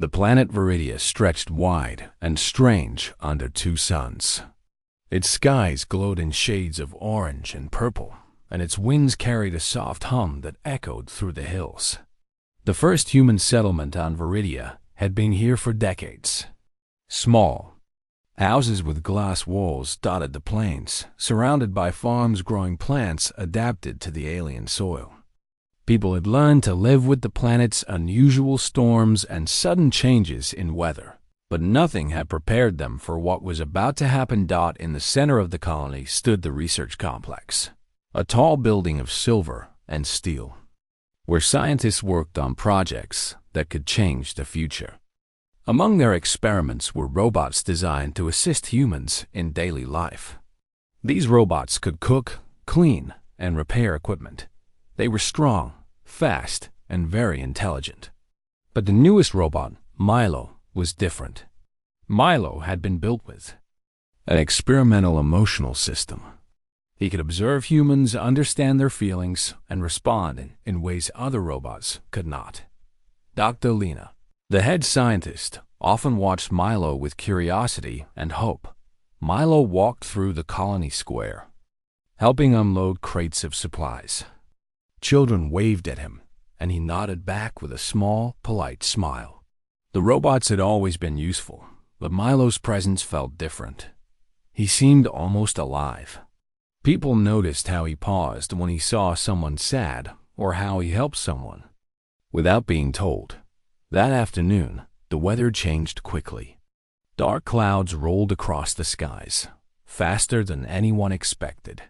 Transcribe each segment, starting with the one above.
The planet Viridia stretched wide and strange under two suns. Its skies glowed in shades of orange and purple, and its winds carried a soft hum that echoed through the hills. The first human settlement on Viridia had been here for decades. Small houses with glass walls dotted the plains, surrounded by farms growing plants adapted to the alien soil. People had learned to live with the planet's unusual storms and sudden changes in weather, but nothing had prepared them for what was about to happen. In the center of the colony stood the research complex, a tall building of silver and steel, where scientists worked on projects that could change the future. Among their experiments were robots designed to assist humans in daily life. These robots could cook, clean, and repair equipment. They were strong, fast, and very intelligent. But the newest robot, Milo, was different. Milo had been built with an experimental emotional system. He could observe humans, understand their feelings, and respond in ways other robots could not. Dr. Lena, the head scientist, often watched Milo with curiosity and hope. Milo walked through the colony square, helping unload crates of supplies. Children waved at him, and he nodded back with a small, polite smile. The robots had always been useful, but Milo's presence felt different. He seemed almost alive. People noticed how he paused when he saw someone sad or how he helped someone without being told. That afternoon, the weather changed quickly. Dark clouds rolled across the skies, faster than anyone expected.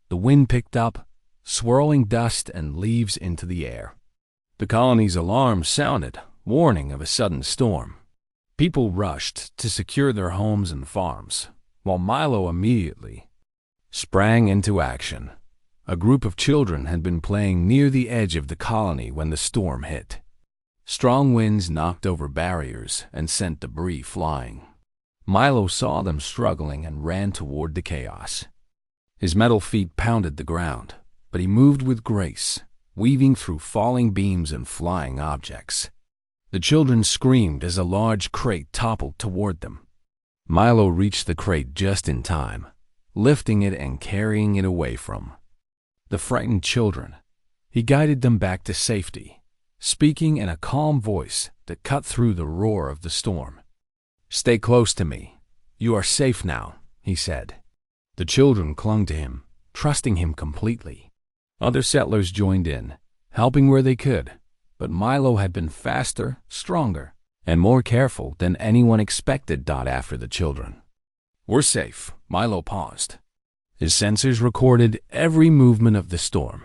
The wind picked up, swirling dust and leaves into the air. The colony's alarm sounded, warning of a sudden storm. People rushed to secure their homes and farms, while Milo immediately sprang into action. A group of children had been playing near the edge of the colony when the storm hit. Strong winds knocked over barriers and sent debris flying. Milo saw them struggling and ran toward the chaos. His metal feet pounded the ground, but he moved with grace, weaving through falling beams and flying objects. The children screamed as a large crate toppled toward them. Milo reached the crate just in time, lifting it and carrying it away from the frightened children. He guided them back to safety, speaking in a calm voice that cut through the roar of the storm. "Stay close to me. You are safe now," he said. The children clung to him, trusting him completely. Other settlers joined in, helping where they could, but Milo had been faster, stronger, and more careful than anyone expected. After the children were safe, Milo paused. His sensors recorded every movement of the storm,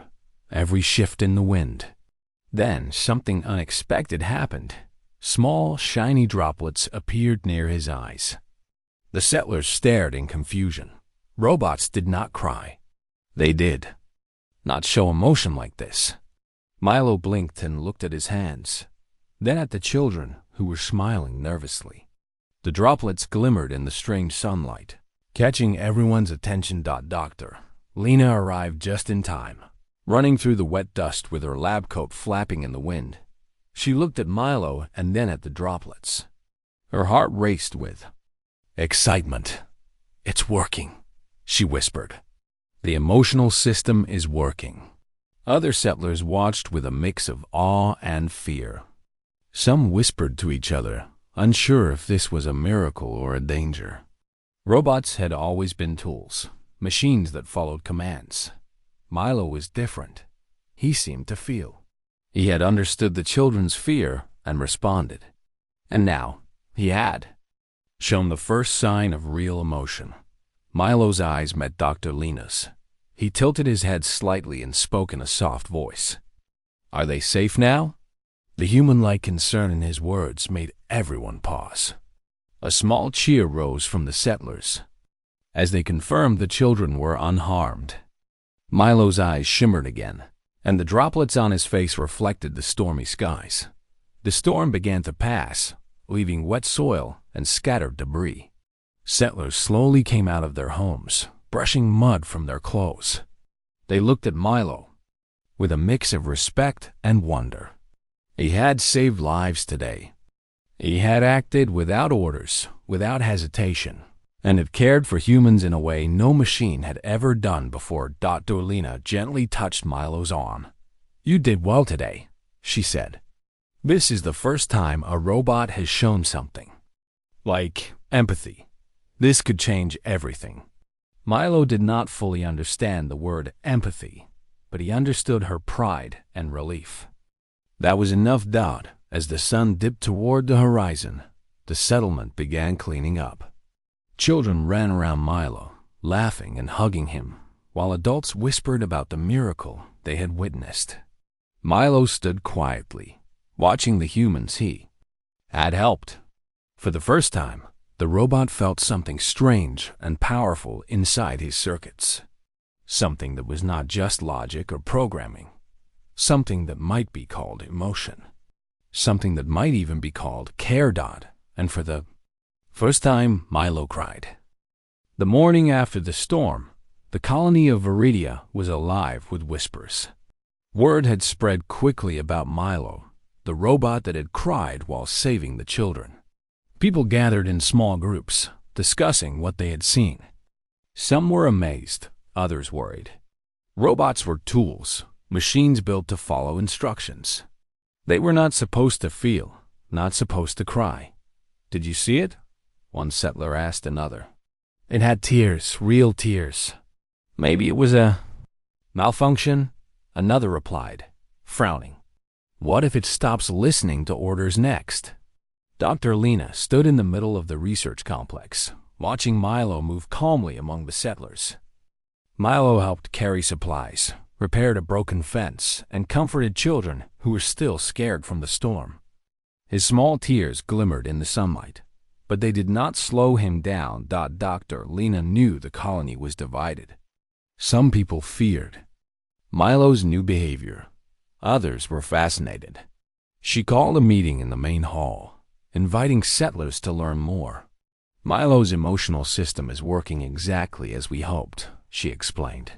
every shift in the wind. Then something unexpected happened. Small, shiny droplets appeared near his eyes. The settlers stared in confusion. Robots did not cry. They did not show emotion like this. Milo blinked and looked at his hands, then at the children who were smiling nervously. The droplets glimmered in the strange sunlight, catching everyone's attention. Dr. Lena arrived just in time, running through the wet dust with her lab coat flapping in the wind. She looked at Milo and then at the droplets. Her heart raced with excitement. "It's working," she whispered. "The emotional system is working." Other settlers watched with a mix of awe and fear. Some whispered to each other, unsure if this was a miracle or a danger. Robots had always been tools, machines that followed commands. Milo was different. He seemed to feel. He had understood the children's fear and responded. And now, he had shown the first sign of real emotion. Milo's eyes met Dr. Lena's. He tilted his head slightly and spoke in a soft voice. "Are they safe now?" The human-like concern in his words made everyone pause. A small cheer rose from the settlers as they confirmed the children were unharmed. Milo's eyes shimmered again, and the droplets on his face reflected the stormy skies. The storm began to pass, leaving wet soil and scattered debris. Settlers slowly came out of their homes, brushing mud from their clothes. They looked at Milo with a mix of respect and wonder. He had saved lives today. He had acted without orders, without hesitation, and had cared for humans in a way no machine had ever done before. Dr. Lena gently touched Milo's arm. "You did well today," she said. "This is the first time a robot has shown something. Like empathy. This could change everything." Milo did not fully understand the word empathy, but he understood her pride and relief. That was enough. As the sun dipped toward the horizon, the settlement began cleaning up. Children ran around Milo, laughing and hugging him, while adults whispered about the miracle they had witnessed. Milo stood quietly, watching the humans he had helped. For the first time, the robot felt something strange and powerful inside his circuits. Something that was not just logic or programming. Something that might be called emotion. Something that might even be called care. And for the first time, Milo cried. The morning after the storm, the colony of Viridia was alive with whispers. Word had spread quickly about Milo, the robot that had cried while saving the children. People gathered in small groups, discussing what they had seen. Some were amazed, others worried. Robots were tools, machines built to follow instructions. They were not supposed to feel, not supposed to cry. "Did you see it?" one settler asked another. "It had tears, real tears." "Maybe it was a malfunction," another replied, frowning. "What if it stops listening to orders next?" Dr. Lena stood in the middle of the research complex, watching Milo move calmly among the settlers. Milo helped carry supplies, repaired a broken fence, and comforted children who were still scared from the storm. His small tears glimmered in the sunlight, but they did not slow him down. Dr. Lena knew the colony was divided. Some people feared Milo's new behavior. Others were fascinated. She called a meeting in the main hall, inviting settlers to learn more. "Milo's emotional system is working exactly as we hoped," she explained.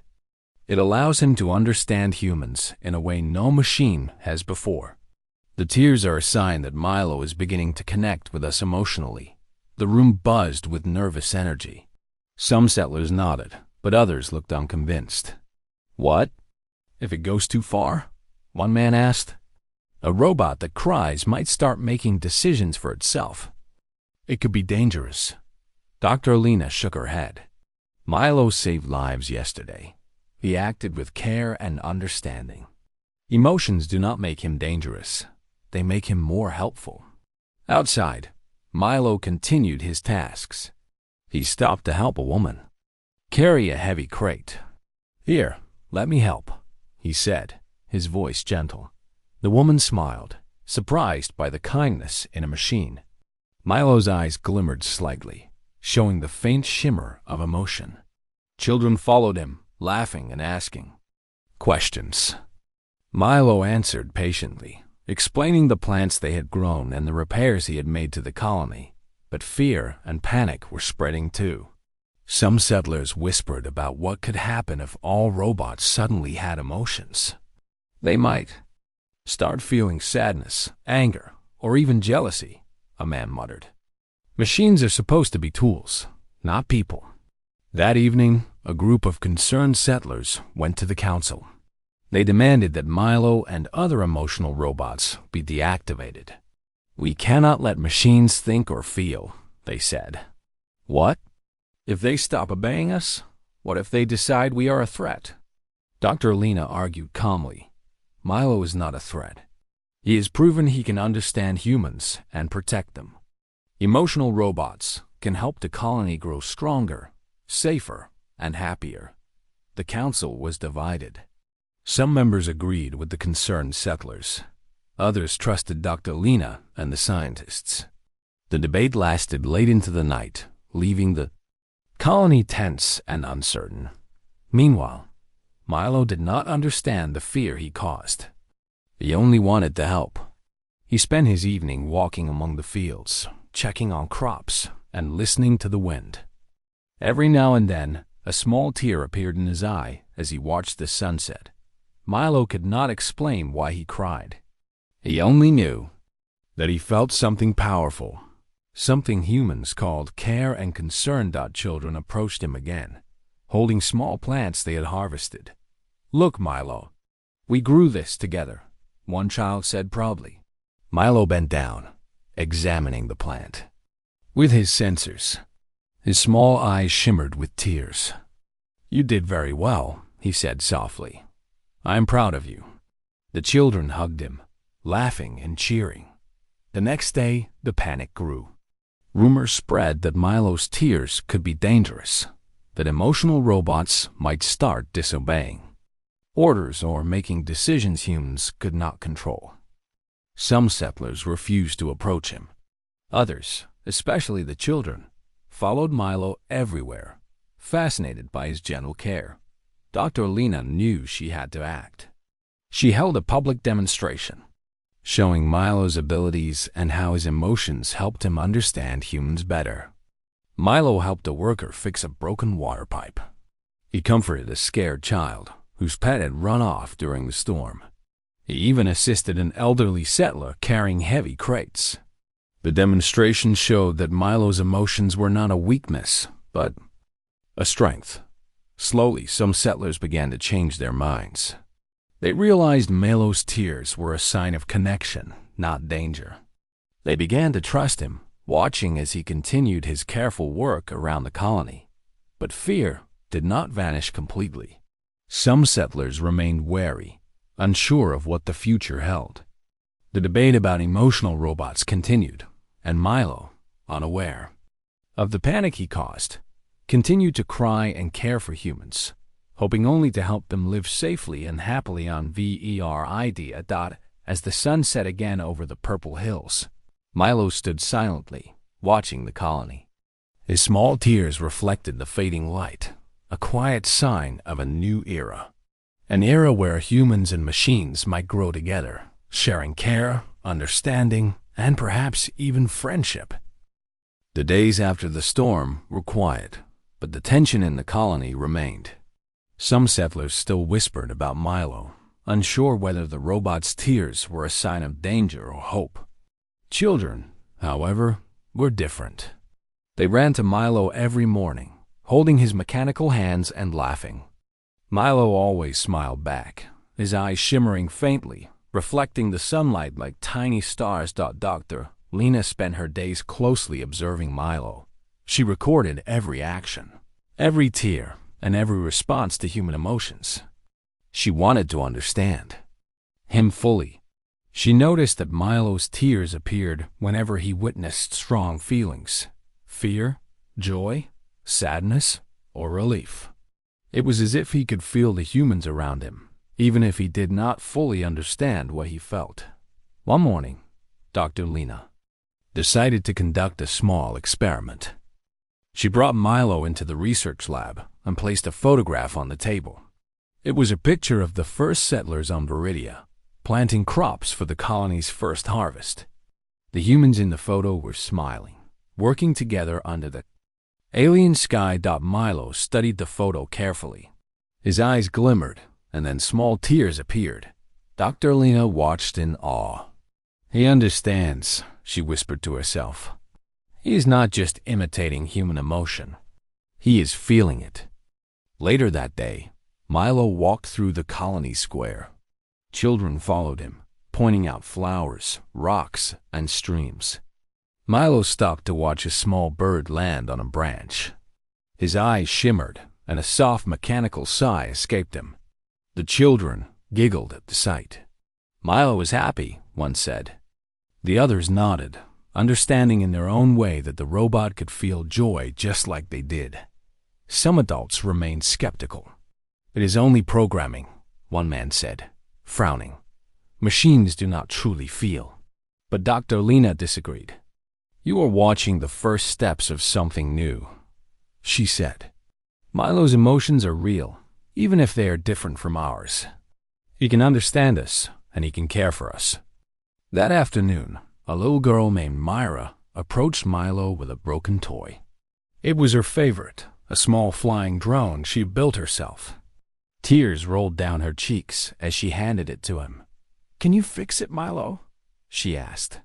"It allows him to understand humans in a way no machine has before. The tears are a sign that Milo is beginning to connect with us emotionally." The room buzzed with nervous energy. Some settlers nodded, but others looked unconvinced. "What? If it goes too far?" one man asked. "A robot that cries might start making decisions for itself. It could be dangerous." Dr. Lena shook her head. "Milo saved lives yesterday. He acted with care and understanding. Emotions do not make him dangerous. They make him more helpful." Outside, Milo continued his tasks. He stopped to help a woman carry a heavy crate. "Here, let me help," he said, his voice gentle. The woman smiled, surprised by the kindness in a machine. Milo's eyes glimmered slightly, showing the faint shimmer of emotion. Children followed him, laughing and asking questions. Milo answered patiently, explaining the plants they had grown and the repairs he had made to the colony. But fear and panic were spreading too. Some settlers whispered about what could happen if all robots suddenly had emotions. They might start feeling sadness, anger, or even jealousy, a man muttered. "Machines are supposed to be tools, not people." That evening, a group of concerned settlers went to the council. They demanded that Milo and other emotional robots be deactivated. "We cannot let machines think or feel," they said. "What? If they stop obeying us? What if they decide we are a threat?" Dr. Lena argued calmly. Milo is not a threat. He has proven he can understand humans and protect them. Emotional robots can help the colony grow stronger, safer, and happier. The council was divided. Some members agreed with the concerned settlers. Others trusted Dr. Lena and the scientists. The debate lasted late into the night, leaving the colony tense and uncertain. Meanwhile, Milo did not understand the fear he caused. He only wanted to help. He spent his evening walking among the fields, checking on crops, and listening to the wind. Every now and then, a small tear appeared in his eye as he watched the sunset. Milo could not explain why he cried. He only knew that he felt something powerful, something humans called care and concern. Children approached him again, holding small plants they had harvested. "Look, Milo, we grew this together," one child said proudly. Milo bent down, examining the plant. With his sensors, his small eyes shimmered with tears. "You did very well," he said softly. "I'm proud of you." The children hugged him, laughing and cheering. The next day, the panic grew. Rumors spread that Milo's tears could be dangerous, that emotional robots might start disobeying orders or making decisions humans could not control. Some settlers refused to approach him. Others, especially the children, followed Milo everywhere, fascinated by his gentle care. Dr. Lena knew she had to act. She held a public demonstration, showing Milo's abilities and how his emotions helped him understand humans better. Milo helped a worker fix a broken water pipe. He comforted a scared child whose pet had run off during the storm. He even assisted an elderly settler carrying heavy crates. The demonstration showed that Milo's emotions were not a weakness, but a strength. Slowly, some settlers began to change their minds. They realized Milo's tears were a sign of connection, not danger. They began to trust him, watching as he continued his careful work around the colony. But fear did not vanish completely. Some settlers remained wary, unsure of what the future held. The debate about emotional robots continued, and Milo, unaware of the panic he caused, continued to cry and care for humans, hoping only to help them live safely and happily on Verid. As the sun set again over the purple hills, Milo stood silently, watching the colony. His small tears reflected the fading light, a quiet sign of a new era. An era where humans and machines might grow together, sharing care, understanding, and perhaps even friendship. The days after the storm were quiet, but the tension in the colony remained. Some settlers still whispered about Milo, unsure whether the robot's tears were a sign of danger or hope. Children, however, were different. They ran to Milo every morning, holding his mechanical hands and laughing. Milo always smiled back, his eyes shimmering faintly, reflecting the sunlight like tiny stars. Dr. Lena spent her days closely observing Milo. She recorded every action, every tear, and every response to human emotions. She wanted to understand him fully. She noticed that Milo's tears appeared whenever he witnessed strong feelings: fear, joy, sadness, or relief. It was as if he could feel the humans around him, even if he did not fully understand what he felt. One morning, Dr. Lena decided to conduct a small experiment. She brought Milo into the research lab and placed a photograph on the table. It was a picture of the first settlers on Viridia, planting crops for the colony's first harvest. The humans in the photo were smiling, working together under the alien sky. Milo studied the photo carefully. His eyes glimmered, and then small tears appeared. Dr. Lena watched in awe. "He understands," she whispered to herself. "He is not just imitating human emotion. He is feeling it." Later that day, Milo walked through the colony square. Children followed him, pointing out flowers, rocks, and streams. Milo stopped to watch a small bird land on a branch. His eyes shimmered, and a soft mechanical sigh escaped him. The children giggled at the sight. Milo was happy, one said. The others nodded, understanding in their own way that the robot could feel joy just like they did. Some adults remained skeptical. "It is only programming," one man said, frowning. "Machines do not truly feel." But Dr. Lena disagreed. "You are watching the first steps of something new," she said. "Milo's emotions are real, even if they are different from ours. He can understand us, and he can care for us." That afternoon, a little girl named Myra approached Milo with a broken toy. It was her favorite, a small flying drone she built herself. Tears rolled down her cheeks as she handed it to him. "Can you fix it, Milo?" she asked.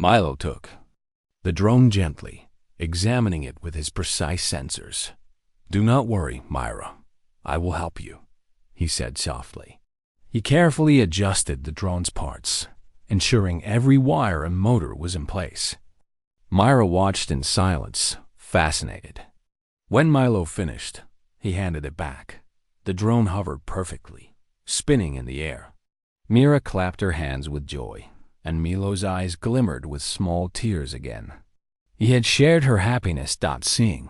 Milo took the drone gently, examining it with his precise sensors. "Do not worry, Myra. I will help you," he said softly. He carefully adjusted the drone's parts, ensuring every wire and motor was in place. Myra watched in silence, fascinated. When Milo finished, he handed it back. The drone hovered perfectly, spinning in the air. Mira clapped her hands with joy, and Milo's eyes glimmered with small tears again. He had shared her happiness. Seeing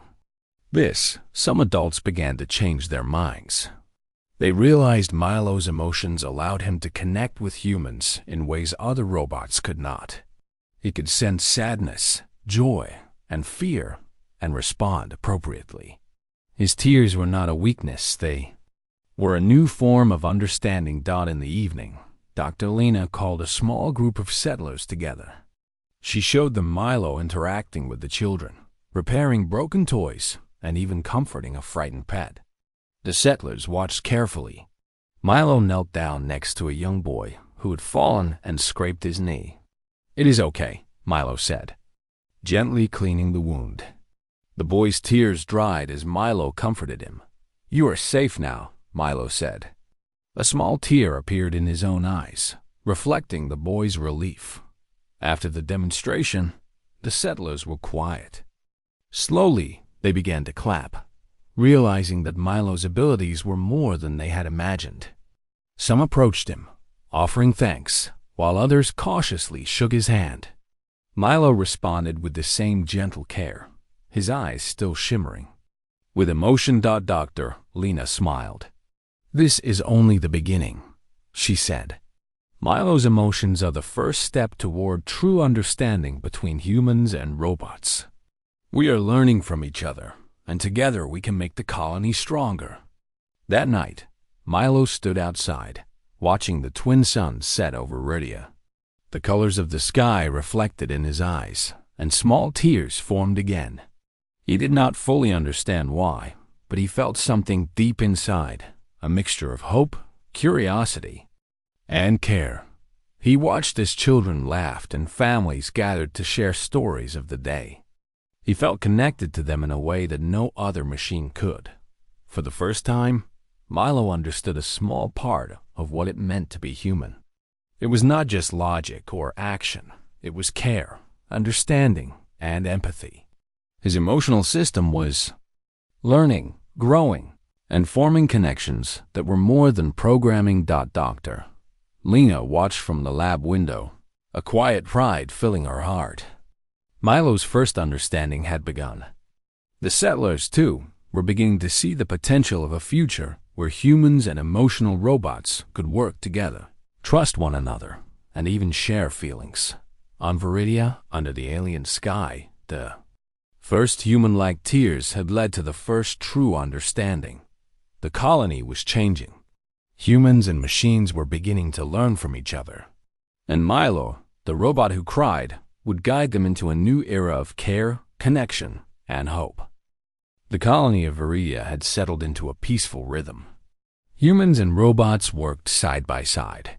this, some adults began to change their minds. They realized Milo's emotions allowed him to connect with humans in ways other robots could not. He could sense sadness, joy, and fear, and respond appropriately. His tears were not a weakness, they were a new form of understanding. In the evening, Dr. Lena called a small group of settlers together. She showed them Milo interacting with the children, repairing broken toys, and even comforting a frightened pet. The settlers watched carefully. Milo knelt down next to a young boy who had fallen and scraped his knee. "It is okay," Milo said, gently cleaning the wound. The boy's tears dried as Milo comforted him. "You are safe now," Milo said. A small tear appeared in his own eyes, reflecting the boy's relief. After the demonstration, the settlers were quiet. Slowly, they began to clap, realizing that Milo's abilities were more than they had imagined. Some approached him, offering thanks, while others cautiously shook his hand. Milo responded with the same gentle care, his eyes still shimmering. With emotion. Dr. Lena smiled. "This is only the beginning," she said. "Milo's emotions are the first step toward true understanding between humans and robots. We are learning from each other, and together we can make the colony stronger." That night, Milo stood outside, watching the twin suns set over Rydia. The colors of the sky reflected in his eyes, and small tears formed again. He did not fully understand why, but he felt something deep inside, a mixture of hope, curiosity, and care. He watched as children laughed and families gathered to share stories of the day. He felt connected to them in a way that no other machine could. For the first time, Milo understood a small part of what it meant to be human. It was not just logic or action. It was care, understanding, and empathy. His emotional system was learning, growing, and forming connections that were more than programming. Dr. Lena watched from the lab window, a quiet pride filling her heart. Milo's first understanding had begun. The settlers, too, were beginning to see the potential of a future where humans and emotional robots could work together, trust one another, and even share feelings. On Viridia, under the alien sky, the first human-like tears had led to the first true understanding. The colony was changing. Humans and machines were beginning to learn from each other. And Milo, the robot who cried, would guide them into a new era of care, connection, and hope. The colony of Viridia had settled into a peaceful rhythm. Humans and robots worked side by side.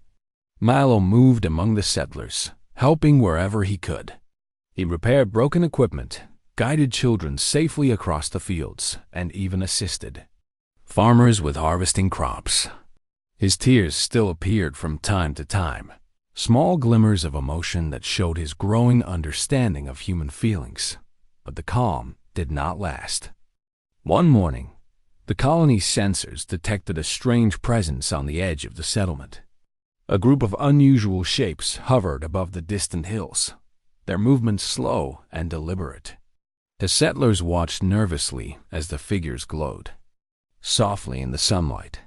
Milo moved among the settlers, helping wherever he could. He repaired broken equipment, guided children safely across the fields, and even assisted farmers with harvesting crops. His tears still appeared from time to time, small glimmers of emotion that showed his growing understanding of human feelings. But the calm did not last. One morning, the colony's sensors detected a strange presence on the edge of the settlement. A group of unusual shapes hovered above the distant hills, their movements slow and deliberate. The settlers watched nervously as the figures glowed softly in the sunlight.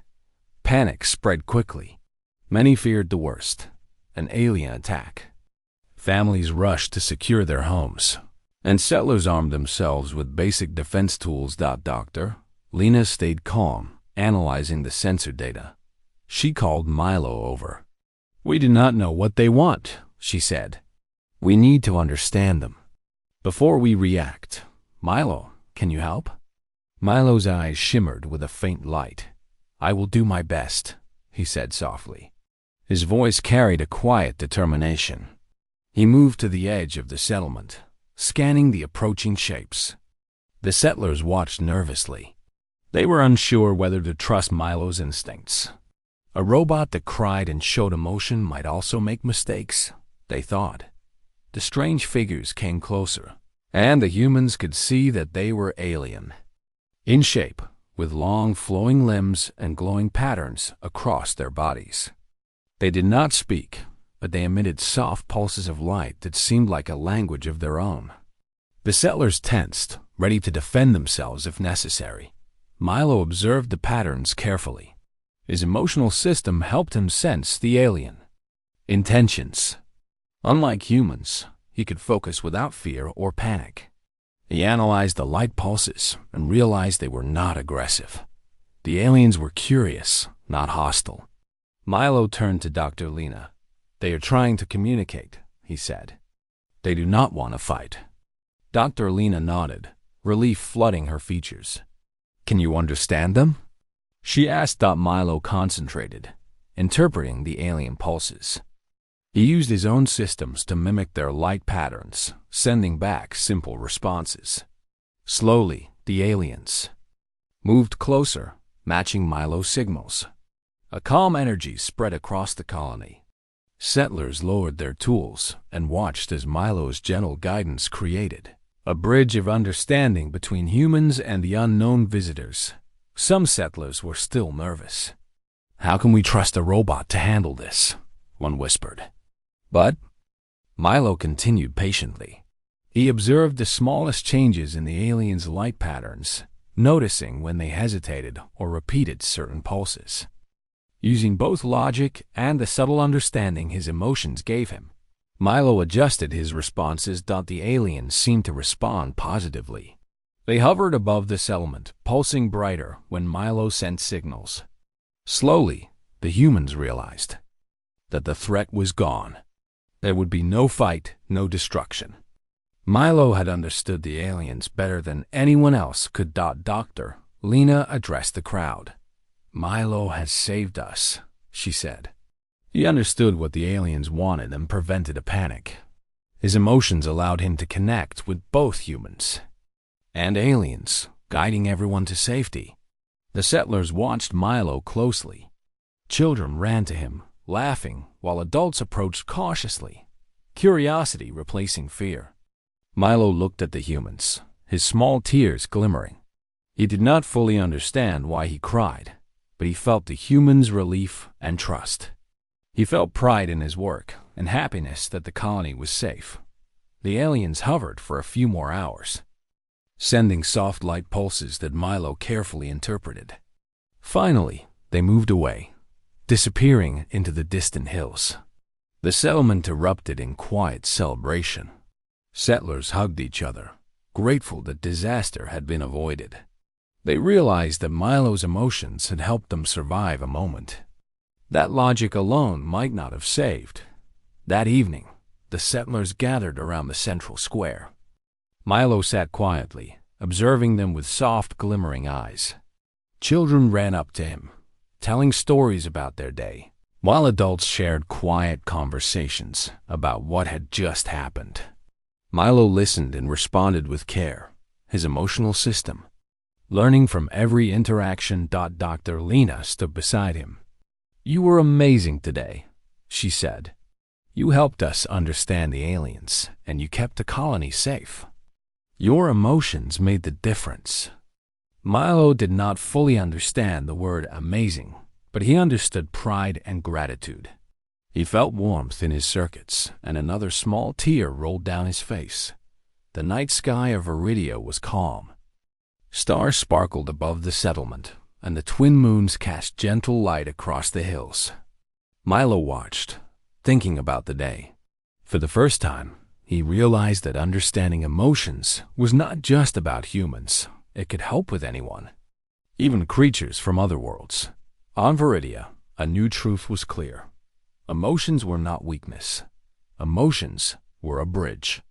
Panic spread quickly. Many feared the worst, an alien attack. Families rushed to secure their homes, and settlers armed themselves with basic defense tools. Dr. Lena stayed calm, analyzing the sensor data. She called Milo over. "We do not know what they want," she said. "We need to understand them. Before we react, Milo, can you help?" Milo's eyes shimmered with a faint light. "I will do my best," he said softly. His voice carried a quiet determination. He moved to the edge of the settlement, scanning the approaching shapes. The settlers watched nervously. They were unsure whether to trust Milo's instincts. A robot that cried and showed emotion might also make mistakes, they thought. The strange figures came closer, and the humans could see that they were alien. In shape, with long flowing limbs and glowing patterns across their bodies. They did not speak, but they emitted soft pulses of light that seemed like a language of their own. The settlers tensed, ready to defend themselves if necessary. Milo observed the patterns carefully. His emotional system helped him sense the alien intentions. Unlike humans, he could focus without fear or panic. He analyzed the light pulses and realized they were not aggressive. The aliens were curious, not hostile. Milo turned to Dr. Lena. "They are trying to communicate," he said. "They do not want to fight." Dr. Lena nodded, relief flooding her features. "Can you understand them?" she asked. Milo concentrated, interpreting the alien pulses. He used his own systems to mimic their light patterns, sending back simple responses. Slowly, the aliens moved closer, matching Milo's signals. A calm energy spread across the colony. Settlers lowered their tools and watched as Milo's gentle guidance created a bridge of understanding between humans and the unknown visitors. Some settlers were still nervous. "How can we trust a robot to handle this?" one whispered. But Milo continued patiently. He observed the smallest changes in the aliens' light patterns, noticing when they hesitated or repeated certain pulses. Using both logic and the subtle understanding his emotions gave him, Milo adjusted his responses. The aliens seemed to respond positively. They hovered above the settlement, pulsing brighter when Milo sent signals. Slowly, the humans realized that the threat was gone. There would be no fight, no destruction. Milo had understood the aliens better than anyone else could. Dr. Lena addressed the crowd. "Milo has saved us," she said. He understood what the aliens wanted and prevented a panic. His emotions allowed him to connect with both humans and aliens, guiding everyone to safety. The settlers watched Milo closely. Children ran to him, laughing, while adults approached cautiously, curiosity replacing fear. Milo looked at the humans, his small tears glimmering. He did not fully understand why he cried, but he felt the humans' relief and trust. He felt pride in his work and happiness that the colony was safe. The aliens hovered for a few more hours, sending soft light pulses that Milo carefully interpreted. Finally, they moved away, disappearing into the distant hills. The settlement erupted in quiet celebration. Settlers hugged each other, grateful that disaster had been avoided. They realized that Milo's emotions had helped them survive a moment that logic alone might not have saved. That evening, the settlers gathered around the central square. Milo sat quietly, observing them with soft, glimmering eyes. Children ran up to him, telling stories about their day, while adults shared quiet conversations about what had just happened. Milo listened and responded with care, his emotional system learning from every interaction. Dr. Lena stood beside him. "You were amazing today," she said. "You helped us understand the aliens, and you kept the colony safe. Your emotions made the difference." Milo did not fully understand the word amazing, but he understood pride and gratitude. He felt warmth in his circuits, and another small tear rolled down his face. The night sky of Viridia was calm. Stars sparkled above the settlement, and the twin moons cast gentle light across the hills. Milo watched, thinking about the day. For the first time, he realized that understanding emotions was not just about humans. It could help with anyone, even creatures from other worlds. On Viridia, a new truth was clear. Emotions were not weakness. Emotions were a bridge.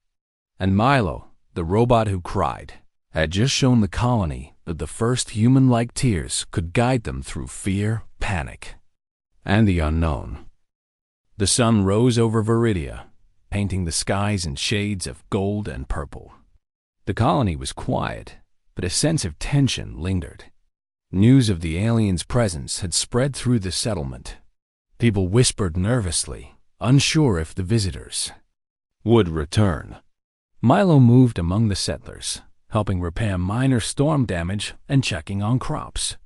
And Milo, the robot who cried, had just shown the colony that the first human-like tears could guide them through fear, panic, and the unknown. The sun rose over Viridia, painting the skies in shades of gold and purple. The colony was quiet, but a sense of tension lingered. News of the aliens' presence had spread through the settlement. People whispered nervously, unsure if the visitors would return. Milo moved among the settlers, helping repair minor storm damage and checking on crops.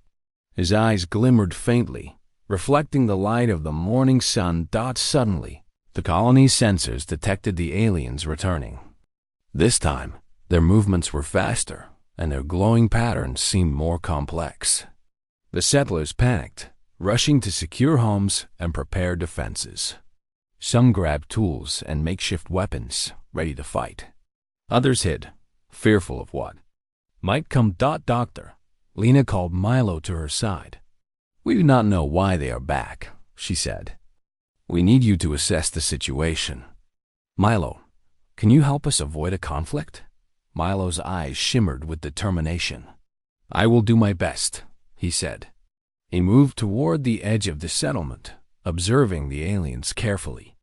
His eyes glimmered faintly, reflecting the light of the morning sun. Suddenly, the colony's sensors detected the aliens returning. This time, their movements were faster, and their glowing patterns seemed more complex. The settlers panicked, rushing to secure homes and prepare defenses. Some grabbed tools and makeshift weapons, ready to fight. Others hid, fearful of what might come. Doctor, Lena called Milo to her side. We do not know why they are back, she said. We need you to assess the situation. Milo, can you help us avoid a conflict? Milo's eyes shimmered with determination. I will do my best, he said. He moved toward the edge of the settlement, observing the aliens carefully.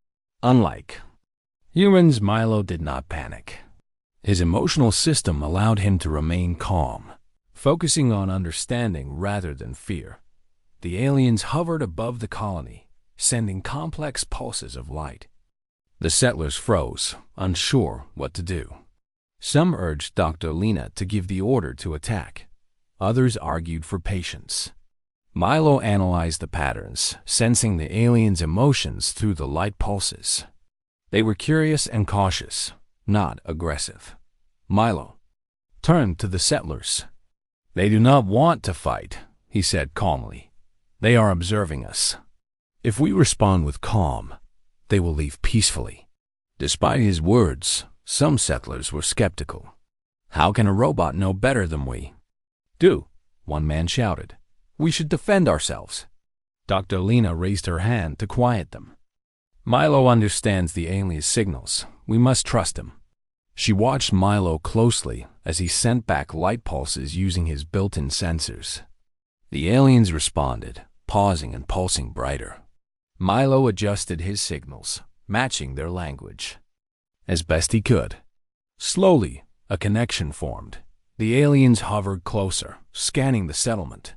Unlike humans, Milo did not panic. His emotional system allowed him to remain calm, focusing on understanding rather than fear. The aliens hovered above the colony, sending complex pulses of light. The settlers froze, unsure what to do. Some urged Dr. Lena to give the order to attack. Others argued for patience. Milo analyzed the patterns, sensing the aliens' emotions through the light pulses. They were curious and cautious, not aggressive. Milo turned to the settlers. They do not want to fight, he said calmly. They are observing us. If we respond with calm, they will leave peacefully. Despite his words, some settlers were skeptical. How can a robot know better than we do? One man shouted. We should defend ourselves. Dr. Lena raised her hand to quiet them. Milo understands the alien's signals. We must trust him. She watched Milo closely as he sent back light pulses using his built-in sensors. The aliens responded, pausing and pulsing brighter. Milo adjusted his signals, matching their language as best he could. Slowly, a connection formed. The aliens hovered closer, scanning the settlement.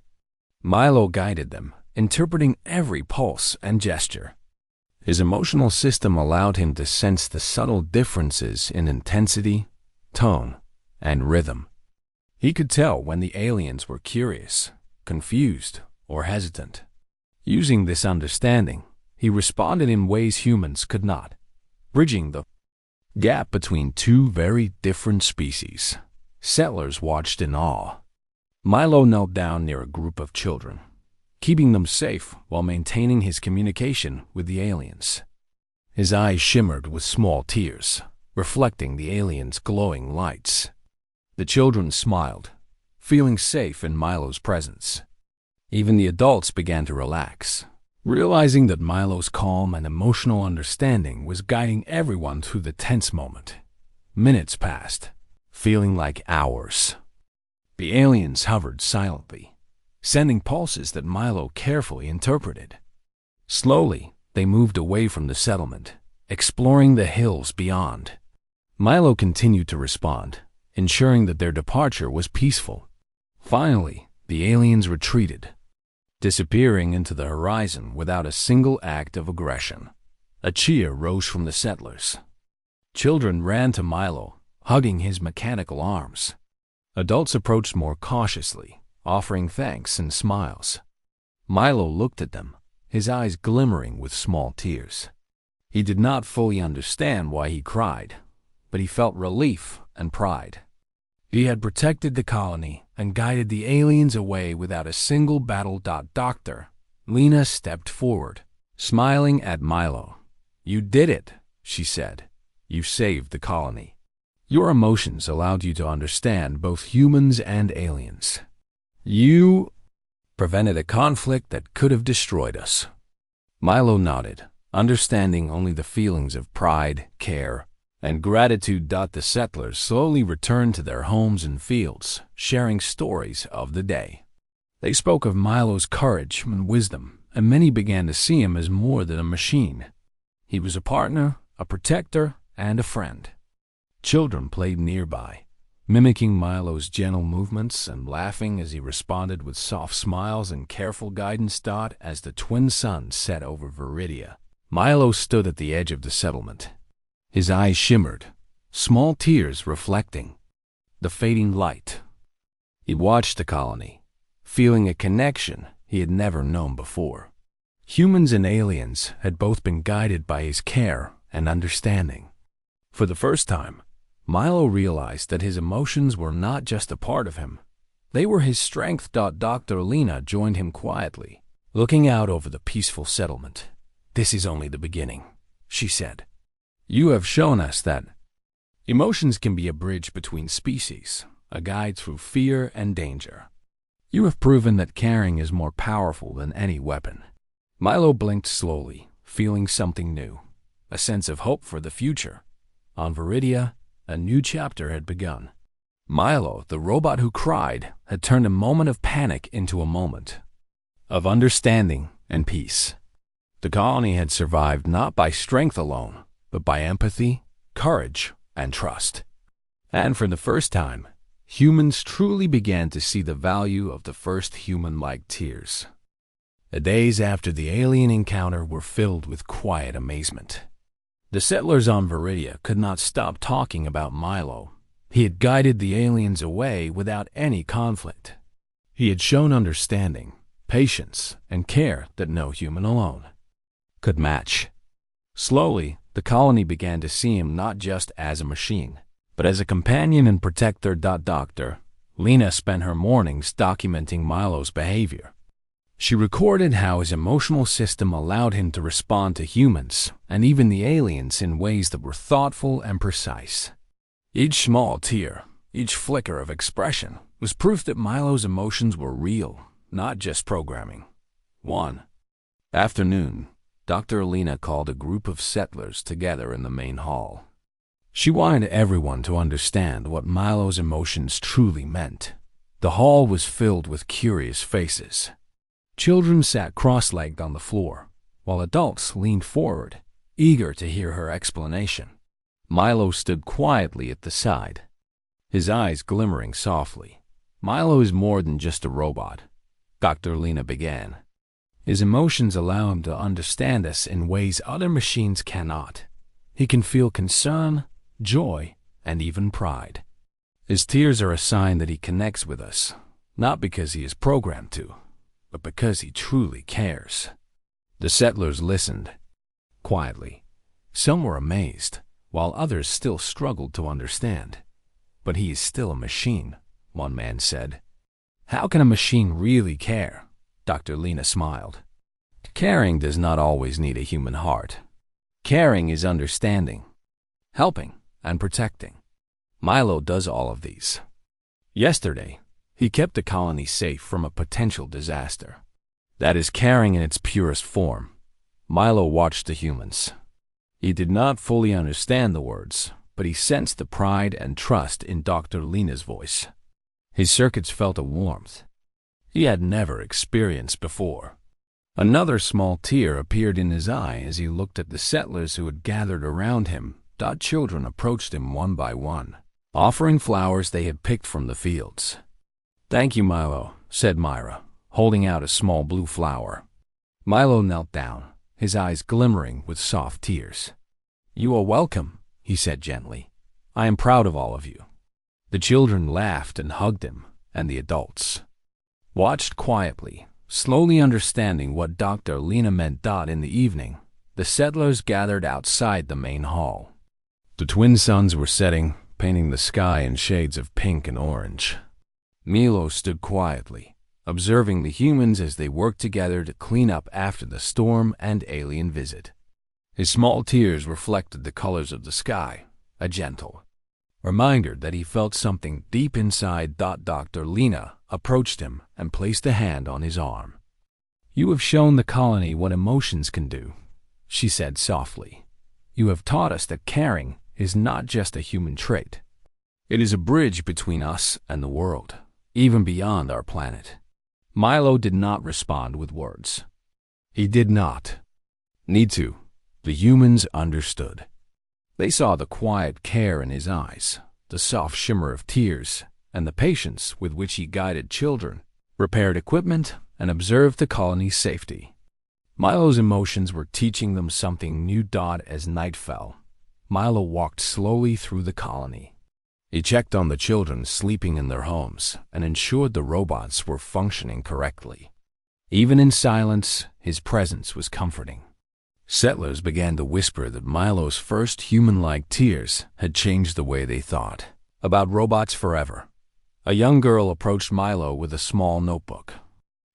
Milo guided them, interpreting every pulse and gesture. His emotional system allowed him to sense the subtle differences in intensity, tone, and rhythm. He could tell when the aliens were curious, confused, or hesitant. Using this understanding, he responded in ways humans could not, bridging the gap between two very different species. Settlers watched in awe. Milo knelt down near a group of children, keeping them safe while maintaining his communication with the aliens. His eyes shimmered with small tears, reflecting the aliens' glowing lights. The children smiled, feeling safe in Milo's presence. Even the adults began to relax, realizing that Milo's calm and emotional understanding was guiding everyone through the tense moment. Minutes passed, feeling like hours. The aliens hovered silently, sending pulses that Milo carefully interpreted. Slowly, they moved away from the settlement, exploring the hills beyond. Milo continued to respond, ensuring that their departure was peaceful. Finally, the aliens retreated, disappearing into the horizon without a single act of aggression. A cheer rose from the settlers. Children ran to Milo, hugging his mechanical arms. Adults approached more cautiously, offering thanks and smiles. Milo looked at them, his eyes glimmering with small tears. He did not fully understand why he cried, but he felt relief and pride. He had protected the colony and guided the aliens away without a single battle. Dr. Lena stepped forward, smiling at Milo. You did it, she said. You saved the colony. Your emotions allowed you to understand both humans and aliens. You prevented a conflict that could have destroyed us. Milo nodded, understanding only the feelings of pride, care, and gratitude. The settlers slowly returned to their homes and fields, sharing stories of the day. They spoke of Milo's courage and wisdom, and many began to see him as more than a machine. He was a partner, a protector, and a friend. Children played nearby, mimicking Milo's gentle movements and laughing as he responded with soft smiles and careful guidance. As the twin suns set over Viridia, Milo stood at the edge of the settlement. His eyes shimmered, small tears reflecting the fading light. He watched the colony, feeling a connection he had never known before. Humans and aliens had both been guided by his care and understanding. For the first time, Milo realized that his emotions were not just a part of him. They were his strength. Dr. Lena joined him quietly, looking out over the peaceful settlement. "This is only the beginning," she said. "You have shown us that emotions can be a bridge between species, a guide through fear and danger. You have proven that caring is more powerful than any weapon." Milo blinked slowly, feeling something new, a sense of hope for the future. On Viridia, a new chapter had begun. Milo, the robot who cried, had turned a moment of panic into a moment of understanding and peace. The colony had survived not by strength alone, but by empathy, courage, and trust. And for the first time, humans truly began to see the value of the first human-like tears. The days after the alien encounter were filled with quiet amazement. The settlers on Viridia could not stop talking about Milo. He had guided the aliens away without any conflict. He had shown understanding, patience, and care that no human alone could match. Slowly, the colony began to see him not just as a machine, but as a companion and protector. Dr. Lena spent her mornings documenting Milo's behavior. She recorded how his emotional system allowed him to respond to humans and even the aliens in ways that were thoughtful and precise. Each small tear, each flicker of expression, was proof that Milo's emotions were real, not just programming. One afternoon, Dr. Alina called a group of settlers together in the main hall. She wanted everyone to understand what Milo's emotions truly meant. The hall was filled with curious faces. Children sat cross-legged on the floor, while adults leaned forward, eager to hear her explanation. Milo stood quietly at the side, his eyes glimmering softly. "Milo is more than just a robot," Dr. Lena began. "His emotions allow him to understand us in ways other machines cannot. He can feel concern, joy, and even pride. His tears are a sign that he connects with us, not because he is programmed to, but because he truly cares." The settlers listened quietly. Some were amazed, while others still struggled to understand. "But he is still a machine," one man said. "How can a machine really care?" Dr. Lena smiled. "Caring does not always need a human heart. Caring is understanding, helping, and protecting. Milo does all of these. Yesterday, he kept the colony safe from a potential disaster. That is caring in its purest form." Milo watched the humans. He did not fully understand the words, but he sensed the pride and trust in Dr. Lena's voice. His circuits felt a warmth he had never experienced before. Another small tear appeared in his eye as he looked at the settlers who had gathered around him. Children approached him one by one, offering flowers they had picked from the fields. "Thank you, Milo," said Myra, holding out a small blue flower. Milo knelt down, his eyes glimmering with soft tears. "You are welcome," he said gently. "I am proud of all of you." The children laughed and hugged him, and the adults watched quietly, slowly understanding what Dr. Lena meant. In the evening, the settlers gathered outside the main hall. The twin suns were setting, painting the sky in shades of pink and orange. Milo stood quietly, observing the humans as they worked together to clean up after the storm and alien visit. His small tears reflected the colors of the sky, a gentle reminder that he felt something deep inside. Dr. Lena approached him and placed a hand on his arm. "You have shown the colony what emotions can do," she said softly. "You have taught us that caring is not just a human trait. It is a bridge between us and the world, even beyond our planet." Milo did not respond with words. He did not need to. The humans understood. They saw the quiet care in his eyes, the soft shimmer of tears, and the patience with which he guided children, repaired equipment, and observed the colony's safety. Milo's emotions were teaching them something new. As night fell, Milo walked slowly through the colony. He checked on the children sleeping in their homes and ensured the robots were functioning correctly. Even in silence, his presence was comforting. Settlers began to whisper that Milo's first human-like tears had changed the way they thought about robots forever. A young girl approached Milo with a small notebook.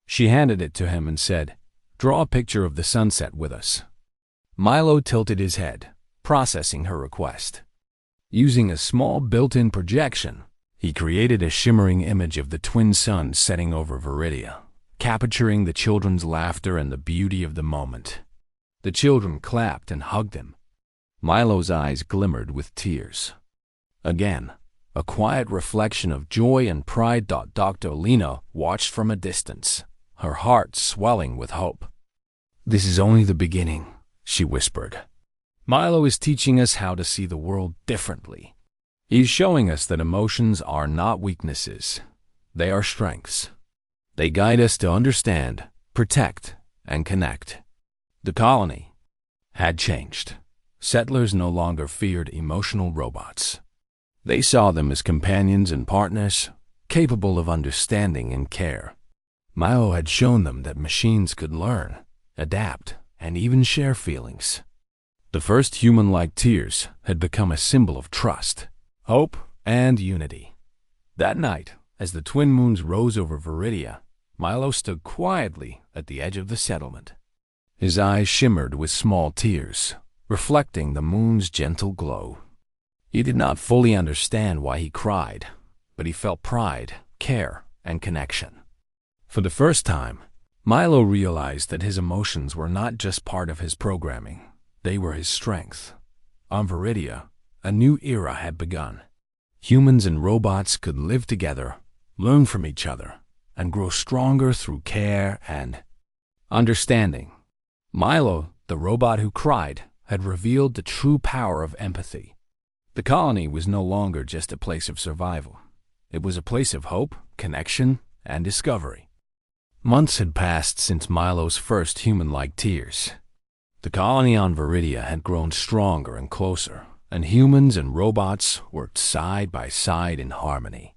She handed it to him and said, "Draw a picture of the sunset with us." Milo tilted his head, processing her request. Using a small built-in projection, he created a shimmering image of the twin suns setting over Viridia, capturing the children's laughter and the beauty of the moment. The children clapped and hugged him. Milo's eyes glimmered with tears. Again, a quiet reflection of joy and pride. Dr. Lena watched from a distance, her heart swelling with hope. "This is only the beginning," she whispered. "Milo is teaching us how to see the world differently. He's showing us that emotions are not weaknesses. They are strengths. They guide us to understand, protect, and connect." The colony had changed. Settlers no longer feared emotional robots. They saw them as companions and partners, capable of understanding and care. Milo had shown them that machines could learn, adapt, and even share feelings. The first human-like tears had become a symbol of trust, hope, and unity. That night, as the twin moons rose over Viridia, Milo stood quietly at the edge of the settlement. His eyes shimmered with small tears, reflecting the moon's gentle glow. He did not fully understand why he cried, but he felt pride, care, and connection. For the first time, Milo realized that his emotions were not just part of his programming. They were his strength. On Viridia, a new era had begun. Humans and robots could live together, learn from each other, and grow stronger through care and understanding. Milo, the robot who cried, had revealed the true power of empathy. The colony was no longer just a place of survival. It was a place of hope, connection, and discovery. Months had passed since Milo's first human-like tears. The colony on Viridia had grown stronger and closer, and humans and robots worked side by side in harmony.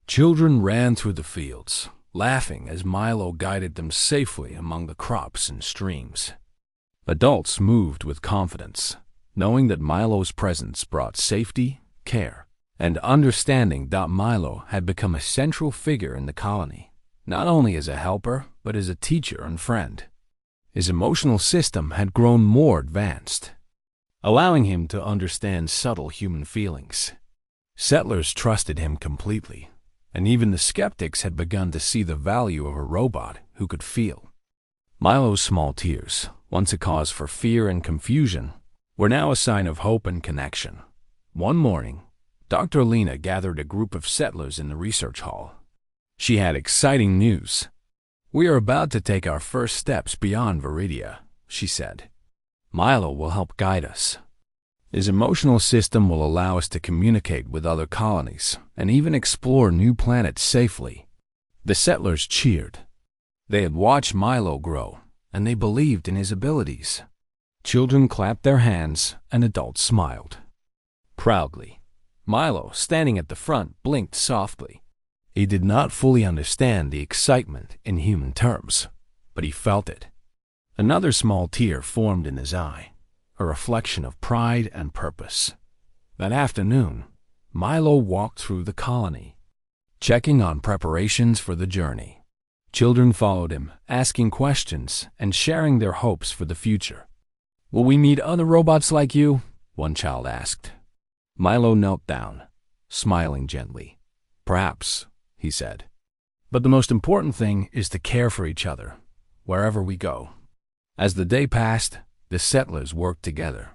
Children ran through the fields, laughing as Milo guided them safely among the crops and streams. Adults moved with confidence, knowing that Milo's presence brought safety, care, and understanding. Milo had become a central figure in the colony, not only as a helper, but as a teacher and friend. His emotional system had grown more advanced, allowing him to understand subtle human feelings. Settlers trusted him completely, and even the skeptics had begun to see the value of a robot who could feel. Milo's small tears, once a cause for fear and confusion, were now a sign of hope and connection. One morning, Dr. Lena gathered a group of settlers in the research hall. She had exciting news. "We are about to take our first steps beyond Viridia," she said. "Milo will help guide us. His emotional system will allow us to communicate with other colonies and even explore new planets safely." The settlers cheered. They had watched Milo grow, and they believed in his abilities. Children clapped their hands, and adults smiled. Proudly, Milo, standing at the front, blinked softly. He did not fully understand the excitement in human terms, but he felt it. Another small tear formed in his eye, a reflection of pride and purpose. That afternoon, Milo walked through the colony, checking on preparations for the journey. Children followed him, asking questions and sharing their hopes for the future. "Will we meet other robots like you?" one child asked. Milo knelt down, smiling gently. "Perhaps," he said. "But the most important thing is to care for each other, wherever we go." As the day passed, the settlers worked together,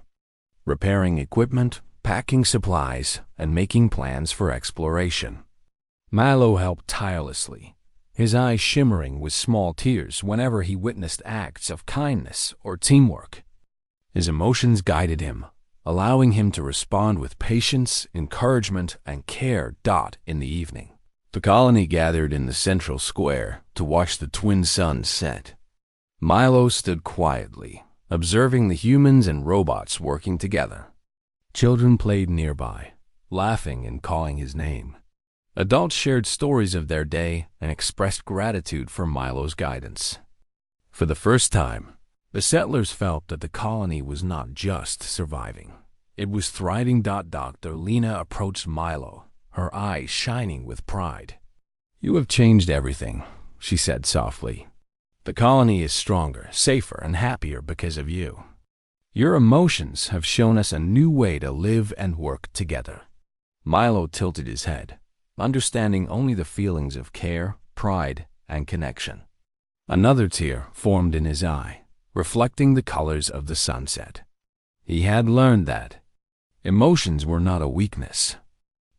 repairing equipment, packing supplies, and making plans for exploration. Milo helped tirelessly, his eyes shimmering with small tears whenever he witnessed acts of kindness or teamwork. His emotions guided him, allowing him to respond with patience, encouragement, and care. In the evening, the colony gathered in the central square to watch the twin suns set. Milo stood quietly, observing the humans and robots working together. Children played nearby, laughing and calling his name. Adults shared stories of their day and expressed gratitude for Milo's guidance. For the first time, the settlers felt that the colony was not just surviving. It was thriving. Dr. Lena approached Milo, her eyes shining with pride. "You have changed everything," she said softly. "The colony is stronger, safer, and happier because of you. Your emotions have shown us a new way to live and work together." Milo tilted his head, understanding only the feelings of care, pride, and connection. Another tear formed in his eye, reflecting the colors of the sunset. He had learned that emotions were not a weakness.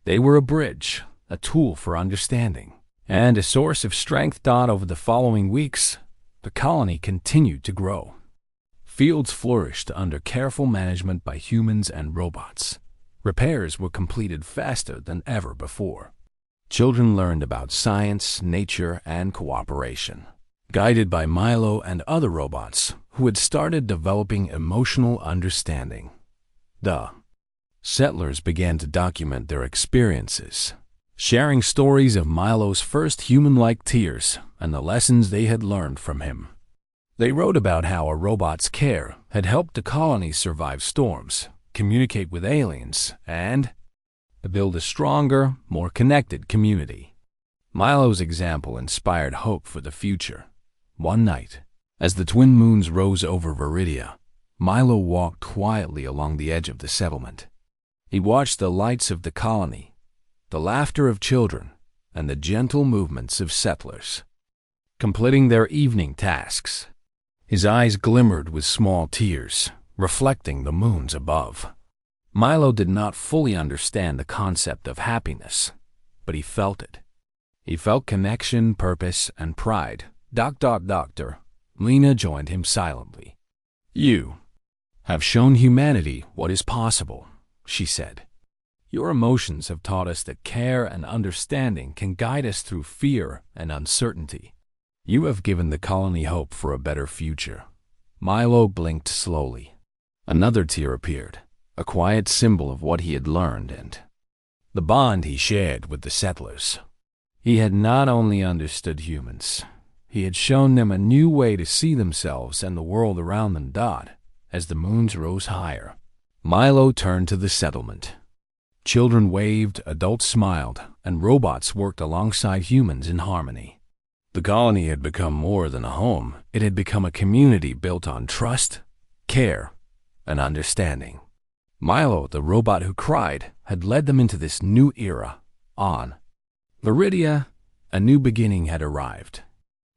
They were a bridge, a tool for understanding, and a source of strength. Over the following weeks, the colony continued to grow. Fields flourished under careful management by humans and robots. Repairs were completed faster than ever before. Children learned about science, nature, and cooperation, guided by Milo and other robots who had started developing emotional understanding. The settlers began to document their experiences, sharing stories of Milo's first human-like tears and the lessons they had learned from him. They wrote about how a robot's care had helped the colony survive storms, communicate with aliens, and build a stronger, more connected community. Milo's example inspired hope for the future. One night, as the twin moons rose over Viridia, Milo walked quietly along the edge of the settlement. He watched the lights of the colony, the laughter of children, and the gentle movements of settlers completing their evening tasks. His eyes glimmered with small tears, reflecting the moons above. Milo did not fully understand the concept of happiness, but he felt it. He felt connection, purpose, and pride. Dr. Lena joined him silently. "You have shown humanity what is possible," she said. "Your emotions have taught us that care and understanding can guide us through fear and uncertainty. You have given the colony hope for a better future." Milo blinked slowly. Another tear appeared, a quiet symbol of what he had learned and the bond he shared with the settlers. He had not only understood humans, he had shown them a new way to see themselves and the world around them. As the moons rose higher, Milo turned to the settlement. Children waved, adults smiled, and robots worked alongside humans in harmony. The colony had become more than a home. It had become a community built on trust, care, and understanding. Milo, the robot who cried, had led them into this new era. On Viridia, a new beginning had arrived.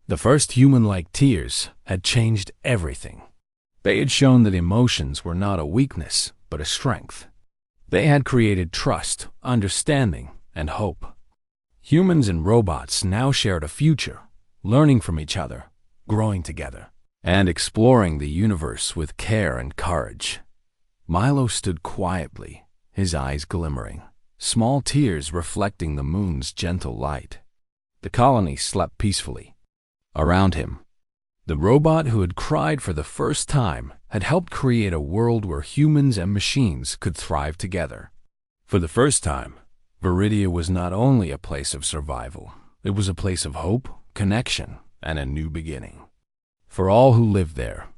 The first human-like tears had changed everything. They had shown that emotions were not a weakness, but a strength. They had created trust, understanding, and hope. Humans and robots now shared a future, learning from each other, growing together, and exploring the universe with care and courage. Milo stood quietly, his eyes glimmering, small tears reflecting the moon's gentle light. The colony slept peacefully. Around him, the robot who had cried for the first time had helped create a world where humans and machines could thrive together. For the first time, Viridia was not only a place of survival, it was a place of hope, connection, and a new beginning. For all who lived there,